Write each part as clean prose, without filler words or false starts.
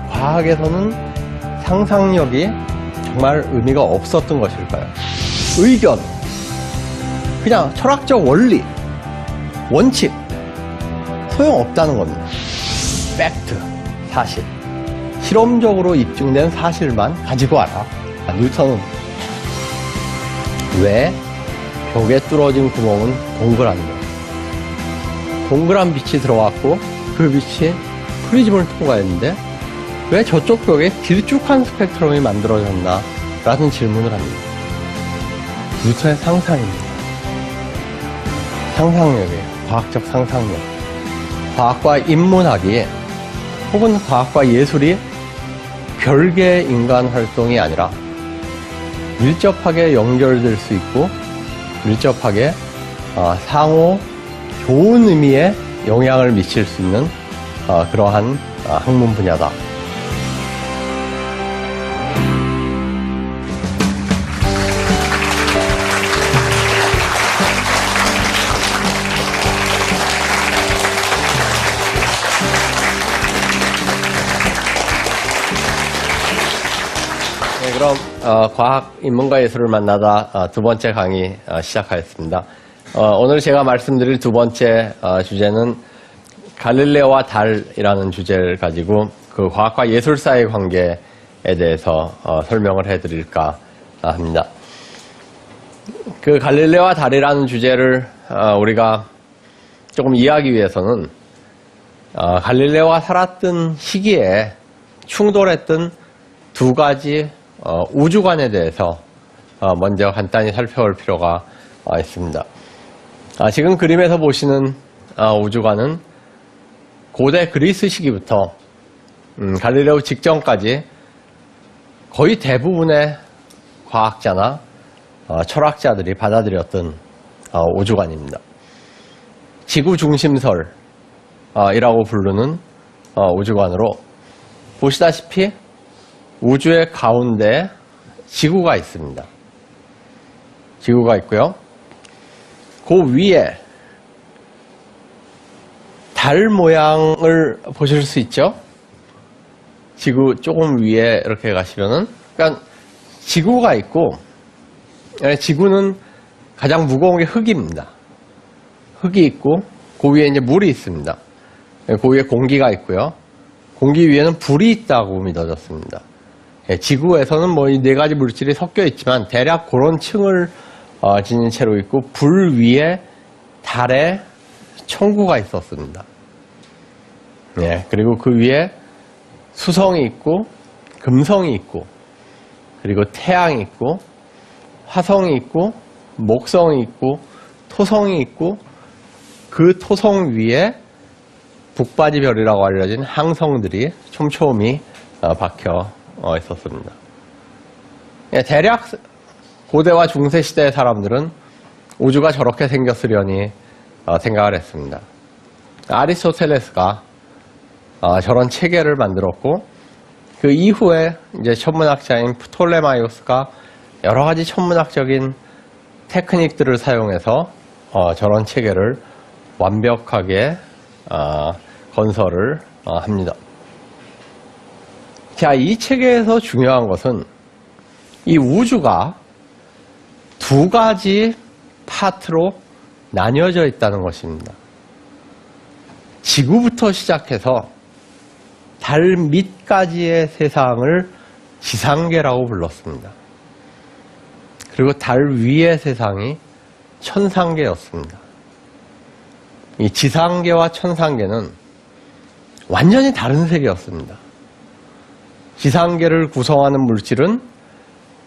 과학에서는 상상력이 정말 의미가 없었던 것일까요? 의견, 그냥 철학적 원리, 원칙, 소용없다는 겁니다. 팩트, 사실, 실험적으로 입증된 사실만 가지고 와라. 뉴턴은 왜 벽에 뚫어진 구멍은 동그란데, 동그란 빛이 들어왔고 그 빛이 프리즘을 통과했는데 왜 저쪽 벽에 길쭉한 스펙트럼이 만들어졌나? 라는 질문을 합니다. 뉴턴의 상상입니다. 상상력이에요. 과학적 상상력. 과학과 인문학이 혹은 과학과 예술이 별개의 인간 활동이 아니라 밀접하게 연결될 수 있고 밀접하게 상호 좋은 의미의 영향을 미칠 수 있는 그러한 학문 분야다. 네, 그럼 과학, 인문과 예술을 만나다 두 번째 강의 시작하겠습니다. 오늘 제가 말씀드릴 두 번째 주제는 갈릴레오와 달이라는 주제를 가지고 그 과학과 예술 사이의 관계에 대해서 설명을 해드릴까 합니다. 그 갈릴레오와 달이라는 주제를 우리가 조금 이해하기 위해서는 갈릴레오가 살았던 시기에 충돌했던 두 가지 우주관에 대해서 먼저 간단히 살펴볼 필요가 있습니다. 지금 그림에서 보시는 우주관은 고대 그리스 시기부터 갈릴레오 직전까지 거의 대부분의 과학자나 철학자들이 받아들였던 우주관입니다. 지구 중심설이라고 부르는 우주관으로 보시다시피 우주의 가운데 지구가 있습니다. 지구가 있고요. 그 위에 달 모양을 보실 수 있죠? 지구 조금 위에 이렇게 가시면은, 그러니까 지구가 있고, 지구는 가장 무거운 게 흙입니다. 흙이 있고, 그 위에 이제 물이 있습니다. 그 위에 공기가 있고요. 공기 위에는 불이 있다고 믿어졌습니다. 지구에서는 뭐 이 네 가지 물질이 섞여 있지만 대략 그런 층을 지닌 채로 있고, 불 위에 달에 천구가 있었습니다. 예, 그리고 그 위에 수성이 있고, 금성이 있고, 그리고 태양이 있고, 화성이 있고, 목성이 있고, 토성이 있고, 그 토성 위에 북바지별이라고 알려진 항성들이 촘촘히 박혀 있었습니다. 예, 대략 고대와 중세 시대의 사람들은 우주가 저렇게 생겼으려니 생각을 했습니다. 아리스토텔레스가 저런 체계를 만들었고, 그 이후에 이제 천문학자인 프톨레마이오스가 여러 가지 천문학적인 테크닉들을 사용해서 저런 체계를 완벽하게 건설을 합니다. 자, 이 체계에서 중요한 것은 이 우주가 두 가지 파트로 나뉘어져 있다는 것입니다. 지구부터 시작해서 달 밑까지의 세상을 지상계라고 불렀습니다. 그리고 달 위의 세상이 천상계였습니다. 이 지상계와 천상계는 완전히 다른 세계였습니다. 지상계를 구성하는 물질은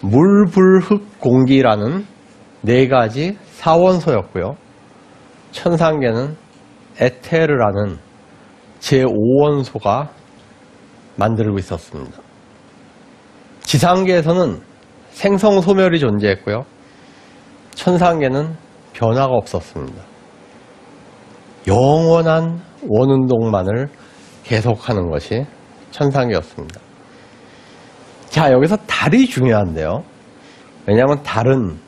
물, 불, 흙, 공기라는 네 가지 사원소였고요. 천상계는 에테르라는 제5원소가 만들고 있었습니다. 지상계에서는 생성소멸이 존재했고요. 천상계는 변화가 없었습니다. 영원한 원운동만을 계속하는 것이 천상계였습니다. 자, 여기서 달이 중요한데요. 왜냐하면 달은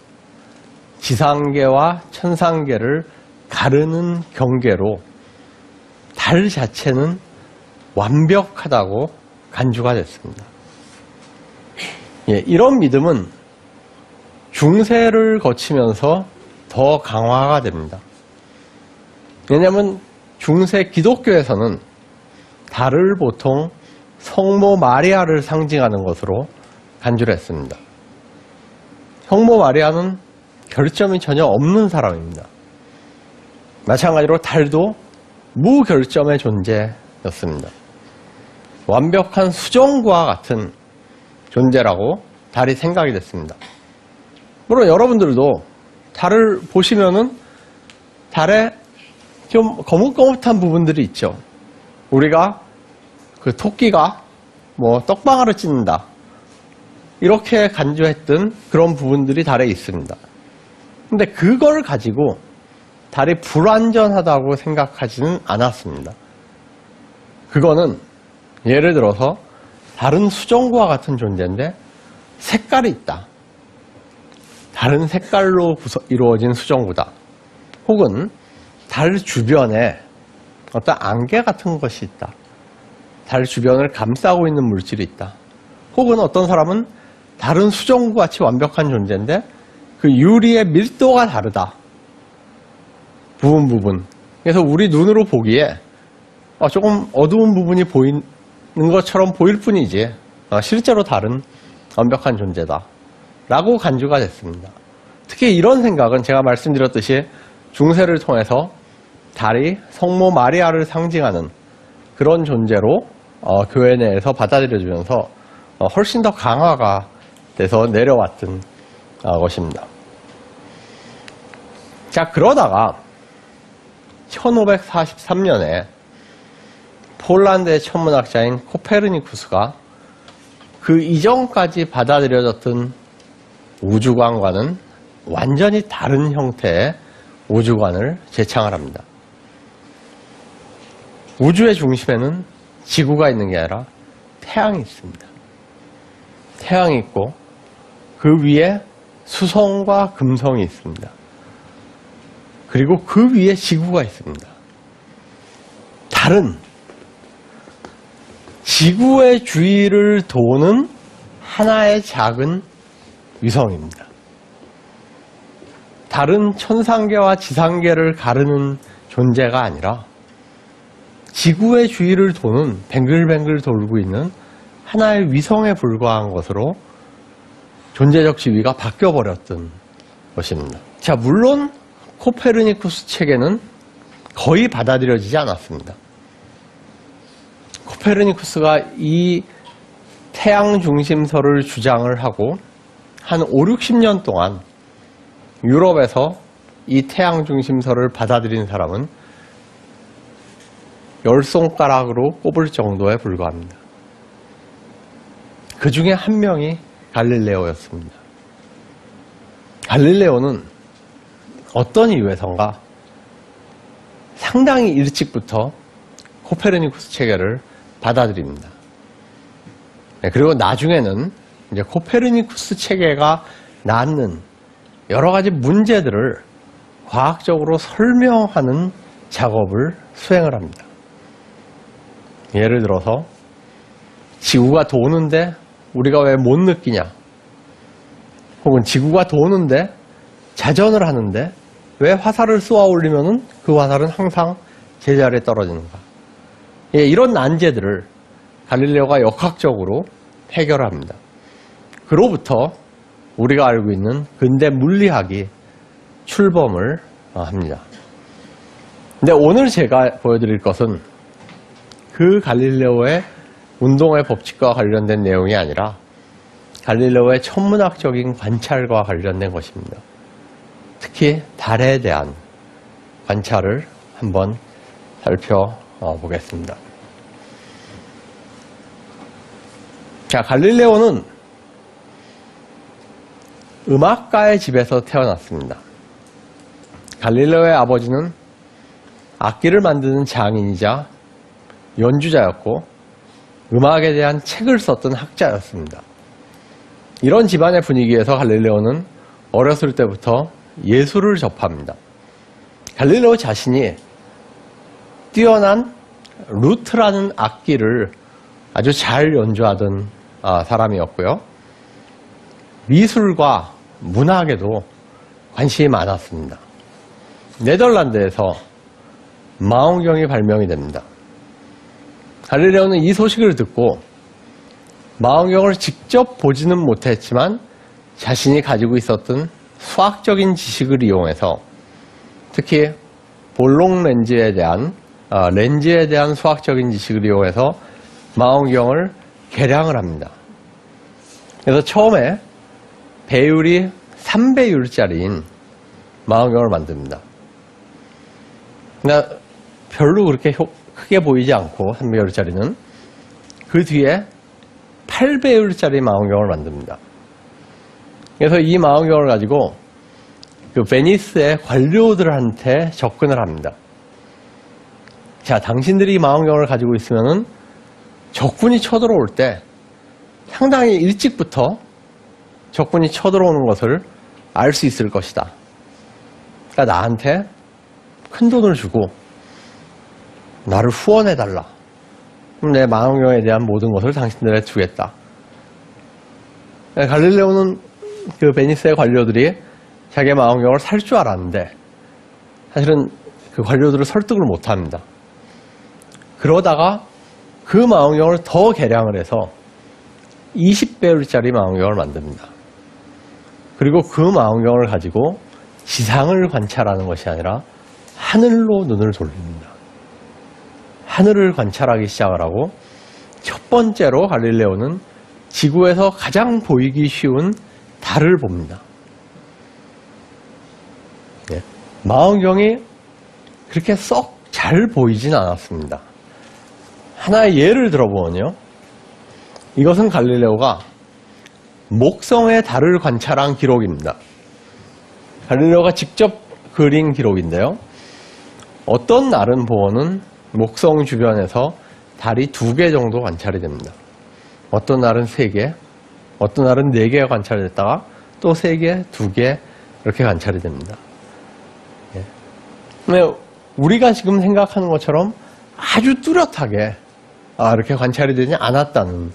지상계와 천상계를 가르는 경계로 달 자체는 완벽하다고 간주가 됐습니다. 이런 믿음은 중세를 거치면서 더 강화가 됩니다. 왜냐하면 중세 기독교에서는 달을 보통 성모 마리아를 상징하는 것으로 간주를 했습니다. 성모 마리아는 결점이 전혀 없는 사람입니다. 마찬가지로 달도 무결점의 존재였습니다. 완벽한 수정과 같은 존재라고 달이 생각이 됐습니다. 물론 여러분들도 달을 보시면은 달에 좀 거뭇거뭇한 부분들이 있죠. 우리가 그 토끼가 뭐 떡방아를 찢는다 이렇게 간주했던 그런 부분들이 달에 있습니다. 근데 그걸 가지고 달이 불완전하다고 생각하지는 않았습니다. 그거는 예를 들어서 다른 수정구와 같은 존재인데 색깔이 있다. 다른 색깔로 이루어진 수정구다. 혹은 달 주변에 어떤 안개 같은 것이 있다. 달 주변을 감싸고 있는 물질이 있다. 혹은 어떤 사람은 다른 수정구 같이 완벽한 존재인데 그 유리의 밀도가 다르다. 부분. 그래서 우리 눈으로 보기에 조금 어두운 부분이 보이는 것처럼 보일 뿐이지 실제로 달은 완벽한 존재다. 라고 간주가 됐습니다. 특히 이런 생각은 제가 말씀드렸듯이 중세를 통해서 달이 성모 마리아를 상징하는 그런 존재로 교회 내에서 받아들여지면서 훨씬 더 강화가 돼서 내려왔던 것입니다. 자, 그러다가 1543년에 폴란드의 천문학자인 코페르니쿠스가 그 이전까지 받아들여졌던 우주관과는 완전히 다른 형태의 우주관을 제창을 합니다. 우주의 중심에는 지구가 있는 게 아니라 태양이 있습니다. 태양이 있고 그 위에 수성과 금성이 있습니다. 그리고 그 위에 지구가 있습니다. 달은 지구의 주위를 도는 하나의 작은 위성입니다. 달은 천상계와 지상계를 가르는 존재가 아니라 지구의 주위를 도는 뱅글뱅글 돌고 있는 하나의 위성에 불과한 것으로 존재적 지위가 바뀌어버렸던 것입니다. 자, 물론 코페르니쿠스 체계는 거의 받아들여지지 않았습니다. 코페르니쿠스가 이 태양 중심설을 주장을 하고 한 5, 60년 동안 유럽에서 이 태양 중심설을 받아들인 사람은 10손가락으로 꼽을 정도에 불과합니다. 그 중에 한 명이 갈릴레오였습니다. 갈릴레오는 어떤 이유에선가 상당히 일찍부터 코페르니쿠스 체계를 받아들입니다. 그리고 나중에는 이제 코페르니쿠스 체계가 낳는 여러 가지 문제들을 과학적으로 설명하는 작업을 수행을 합니다. 예를 들어서 지구가 도는데 우리가 왜 못 느끼냐? 혹은 지구가 도는데 자전을 하는데 왜 화살을 쏘아 올리면은 그 화살은 항상 제자리에 떨어지는가? 이런 난제들을 갈릴레오가 역학적으로 해결합니다. 그로부터 우리가 알고 있는 근대 물리학이 출범을 합니다. 근데 오늘 제가 보여드릴 것은 그 갈릴레오의 운동의 법칙과 관련된 내용이 아니라 갈릴레오의 천문학적인 관찰과 관련된 것입니다. 특히 달에 대한 관찰을 한번 살펴보겠습니다. 자, 갈릴레오는 음악가의 집에서 태어났습니다. 갈릴레오의 아버지는 악기를 만드는 장인이자 연주자였고 음악에 대한 책을 썼던 학자였습니다. 이런 집안의 분위기에서 갈릴레오는 어렸을 때부터 예술을 접합니다. 갈릴레오 자신이 뛰어난 루트라는 악기를 아주 잘 연주하던 사람이었고요. 미술과 문학에도 관심이 많았습니다. 네덜란드에서 망원경이 발명이 됩니다. 갈릴레오는 이 소식을 듣고 망원경을 직접 보지는 못했지만 자신이 가지고 있었던 수학적인 지식을 이용해서 특히 볼록 렌즈에 대한 수학적인 지식을 이용해서 망원경을 개량을 합니다. 그래서 처음에 배율이 3배율짜리인 망원경을 만듭니다. 그러니까 별로 그렇게 크게 보이지 않고 3배율짜리는 그 뒤에 8배율짜리 망원경을 만듭니다. 그래서 이 망원경을 가지고 그 베니스의 관료들한테 접근을 합니다. 자, 당신들이 이 망원경을 가지고 있으면은 적군이 쳐들어올 때 상당히 일찍부터 적군이 쳐들어오는 것을 알 수 있을 것이다. 그러니까 나한테 큰 돈을 주고 나를 후원해달라. 그럼 내 망원경에 대한 모든 것을 당신들에게 주겠다. 갈릴레오는 그 베니스의 관료들이 자기의 망원경을 살 줄 알았는데 사실은 그 관료들을 설득을 못합니다. 그러다가 그 망원경을 더 개량을 해서 20배율짜리 망원경을 만듭니다. 그리고 그 망원경을 가지고 지상을 관찰하는 것이 아니라 하늘로 눈을 돌립니다. 하늘을 관찰하기 시작을 하고 첫 번째로 갈릴레오는 지구에서 가장 보이기 쉬운 달을 봅니다. 네. 망원경이 그렇게 썩 잘 보이진 않았습니다. 하나의 예를 들어보면요. 이것은 갈릴레오가 목성의 달을 관찰한 기록입니다. 갈릴레오가 직접 그린 기록인데요. 어떤 날은 보면은 목성 주변에서 달이 2개 정도 관찰이 됩니다. 어떤 날은 3개, 어떤 날은 4개가 관찰이 됐다가 또 3개, 2개 이렇게 관찰이 됩니다. 근데 우리가 지금 생각하는 것처럼 아주 뚜렷하게 이렇게 관찰이 되지 않았다는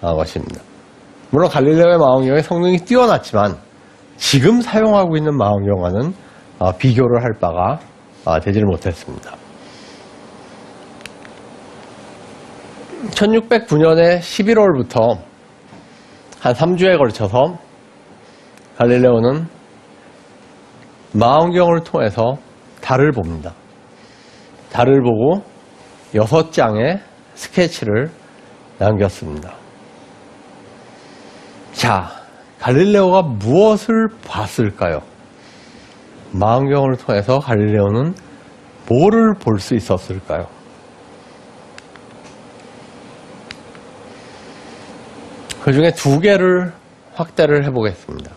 것입니다. 물론 갈릴레오의 망원경의 성능이 뛰어났지만 지금 사용하고 있는 망원경과는 비교를 할 바가 되지를 못했습니다. 1609년의 11월부터 한 3주에 걸쳐서 갈릴레오는 망원경을 통해서 달을 봅니다. 달을 보고 6장의 스케치를 남겼습니다. 자, 갈릴레오가 무엇을 봤을까요? 망원경을 통해서 갈릴레오는 뭐를 볼 수 있었을까요? 그 중에 2개를 확대를 해보겠습니다.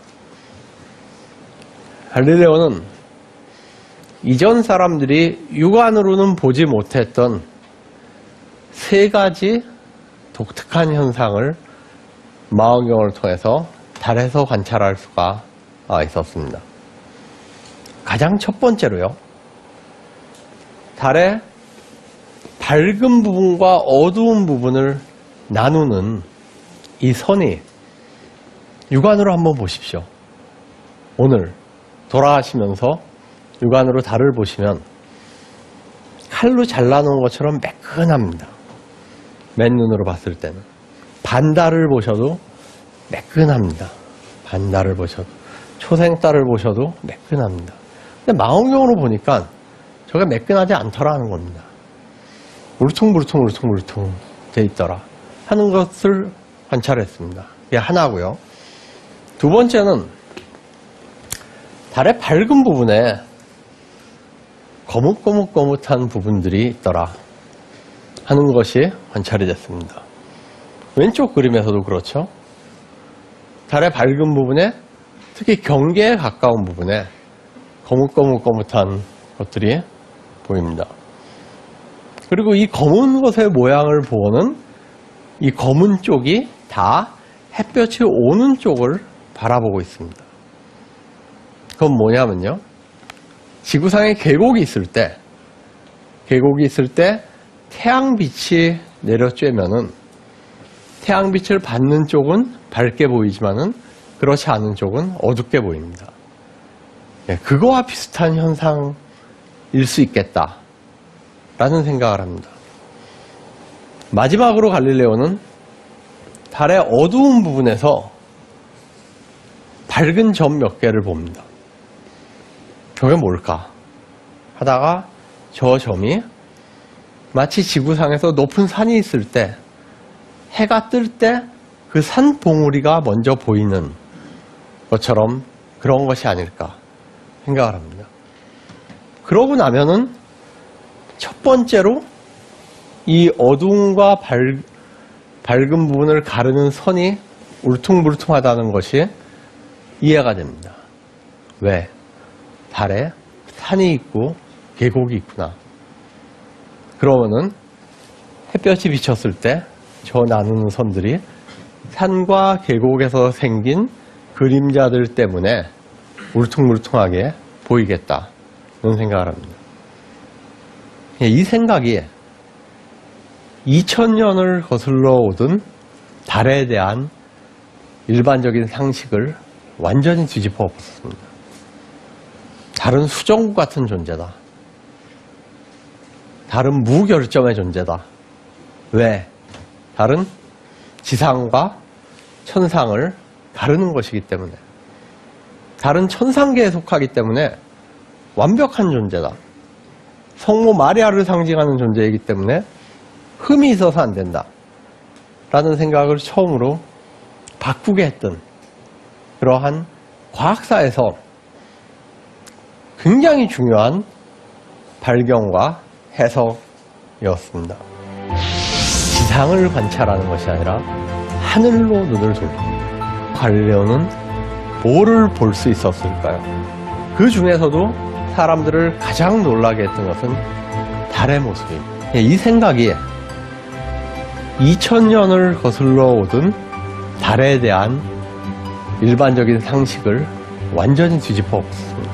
갈릴레오는 이전 사람들이 육안으로는 보지 못했던 3가지 독특한 현상을 망원경을 통해서 달에서 관찰할 수가 있었습니다. 가장 첫 번째로요. 달의 밝은 부분과 어두운 부분을 나누는 이 선이 육안으로 한번 보십시오. 오늘 돌아가시면서 육안으로 달을 보시면 칼로 잘라놓은 것처럼 매끈합니다. 맨눈으로 봤을 때는. 반달을 보셔도 매끈합니다. 반달을 보셔도. 초생달을 보셔도 매끈합니다. 근데 망원경으로 보니까 저게 매끈하지 않더라는 겁니다. 울퉁불퉁 돼 있더라 하는 것을 관찰했습니다. 이게 하나고요. 두 번째는 달의 밝은 부분에 거뭇거뭇한 부분들이 있더라 하는 것이 관찰이 됐습니다. 왼쪽 그림에서도 그렇죠. 달의 밝은 부분에 특히 경계에 가까운 부분에 거뭇거뭇한 것들이 보입니다. 그리고 이 검은 것의 모양을 보고는 이 검은 쪽이 다 햇볕이 오는 쪽을 바라보고 있습니다. 그건 뭐냐면요. 지구상에 계곡이 있을 때 태양빛이 내려쬐면은 태양빛을 받는 쪽은 밝게 보이지만은 그렇지 않은 쪽은 어둡게 보입니다. 그거와 비슷한 현상일 수 있겠다라는 생각을 합니다. 마지막으로 갈릴레오는 달의 어두운 부분에서 밝은 점 몇 개를 봅니다. 저게 뭘까? 하다가 저 점이 마치 지구상에서 높은 산이 있을 때 해가 뜰 때 그 산 봉우리가 먼저 보이는 것처럼 그런 것이 아닐까 생각을 합니다. 그러고 나면은 첫 번째로 이 어두움과 밝은 부분을 가르는 선이 울퉁불퉁하다는 것이 이해가 됩니다. 왜? 달에 산이 있고 계곡이 있구나. 그러면은 햇볕이 비쳤을 때 저 나누는 선들이 산과 계곡에서 생긴 그림자들 때문에 울퉁불퉁하게 보이겠다는 생각을 합니다. 이 생각이 2000년을 거슬러 오던 달에 대한 일반적인 상식을 완전히 뒤집어 엎었습니다. 달은 수정구 같은 존재다. 달은 무결점의 존재다. 왜? 달은 지상과 천상을 가르는 것이기 때문에. 달은 천상계에 속하기 때문에 완벽한 존재다. 성모 마리아를 상징하는 존재이기 때문에 흠이 있어서 안 된다. 라는 생각을 처음으로 바꾸게 했던 그러한 과학사에서 굉장히 중요한 발견과 해석이었습니다. 지상을 관찰하는 것이 아니라 하늘로 눈을 돌립니다. 갈릴레오는 뭐를 볼 수 있었을까요? 그 중에서도 사람들을 가장 놀라게 했던 것은 달의 모습입니다. 이 생각이 2000년을 거슬러 오던 달에 대한 일반적인 상식을 완전히 뒤집어 엎었습니다.